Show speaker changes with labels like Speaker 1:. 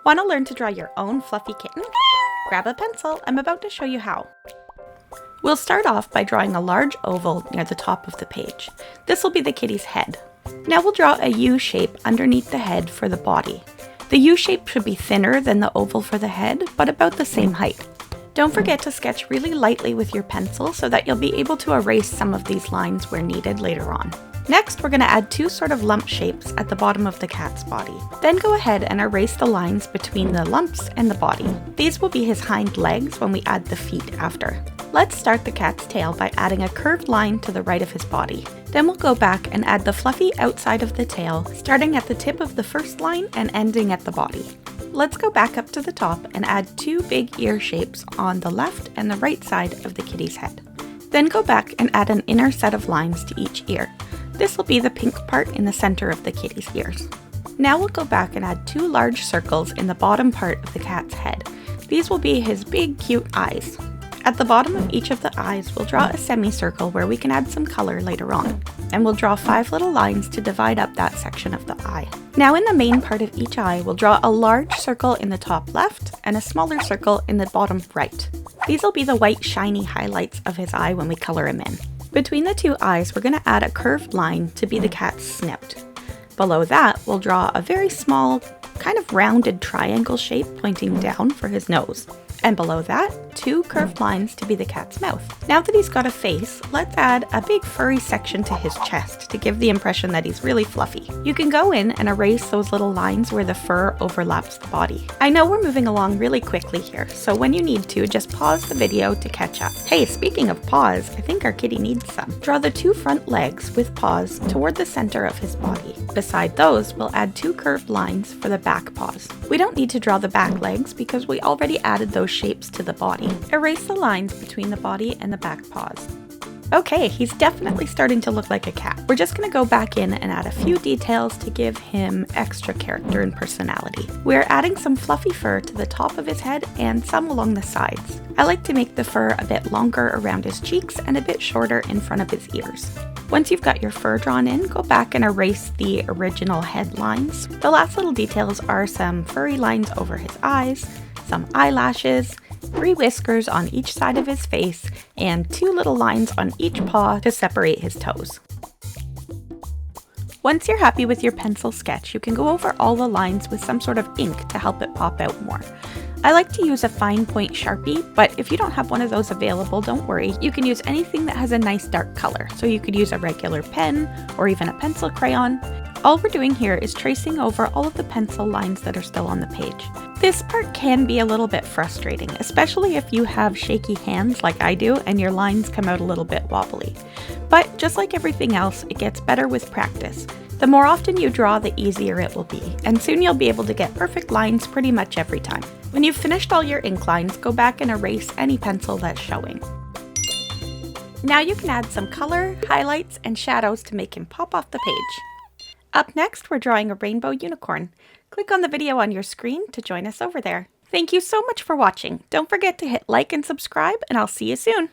Speaker 1: Want to learn to draw your own fluffy kitten? Grab a pencil, I'm about to show you how. We'll start off by drawing a large oval near the top of the page. This will be the kitty's head. Now we'll draw a U shape underneath the head for the body. The U shape should be thinner than the oval for the head, but about the same height. Don't forget to sketch really lightly with your pencil so that you'll be able to erase some of these lines where needed later on. Next, we're going to add two sort of lump shapes at the bottom of the cat's body. Then go ahead and erase the lines between the lumps and the body. These will be his hind legs when we add the feet after. Let's start the cat's tail by adding a curved line to the right of his body. Then we'll go back and add the fluffy outside of the tail, starting at the tip of the first line and ending at the body. Let's go back up to the top and add two big ear shapes on the left and the right side of the kitty's head. Then go back and add an inner set of lines to each ear. This will be the pink part in the center of the kitty's ears. Now we'll go back and add two large circles in the bottom part of the cat's head. These will be his big, cute eyes. At the bottom of each of the eyes, we'll draw a semicircle where we can add some color later on. And we'll draw 5 little lines to divide up that section of the eye. Now in the main part of each eye, we'll draw a large circle in the top left and a smaller circle in the bottom right. These will be the white shiny highlights of his eye when we color him in. Between the two eyes, we're going to add a curved line to be the cat's snout. Below that, we'll draw a very small, kind of rounded triangle shape pointing down for his nose. And below that, 2 curved lines to be the cat's mouth. Now that he's got a face, let's add a big furry section to his chest to give the impression that he's really fluffy. You can go in and erase those little lines where the fur overlaps the body. I know we're moving along really quickly here, so when you need to, just pause the video to catch up. Hey, speaking of paws, I think our kitty needs some. Draw the 2 front legs with paws toward the center of his body. Beside those, we'll add 2 curved lines for the back paws. We don't need to draw the back legs because we already added those shapes to the body. Erase the lines between the body and the back paws. Okay, he's definitely starting to look like a cat. We're just going to go back in and add a few details to give him extra character and personality. We're adding some fluffy fur to the top of his head and some along the sides. I like to make the fur a bit longer around his cheeks and a bit shorter in front of his ears. Once you've got your fur drawn in, go back and erase the original head lines. The last little details are some furry lines over his eyes, some eyelashes, 3 whiskers on each side of his face, and 2 little lines on each paw to separate his toes. Once you're happy with your pencil sketch, you can go over all the lines with some sort of ink to help it pop out more. I like to use a fine point Sharpie, but if you don't have one of those available, don't worry. You can use anything that has a nice dark color. So you could use a regular pen or even a pencil crayon. All we're doing here is tracing over all of the pencil lines that are still on the page. This part can be a little bit frustrating, especially if you have shaky hands like I do and your lines come out a little bit wobbly. But just like everything else, it gets better with practice. The more often you draw, the easier it will be, and soon you'll be able to get perfect lines pretty much every time. When you've finished all your ink lines, go back and erase any pencil that's showing. Now you can add some color, highlights, and shadows to make him pop off the page. Up next, we're drawing a rainbow unicorn. Click on the video on your screen to join us over there. Thank you so much for watching. Don't forget to hit like and subscribe, and I'll see you soon.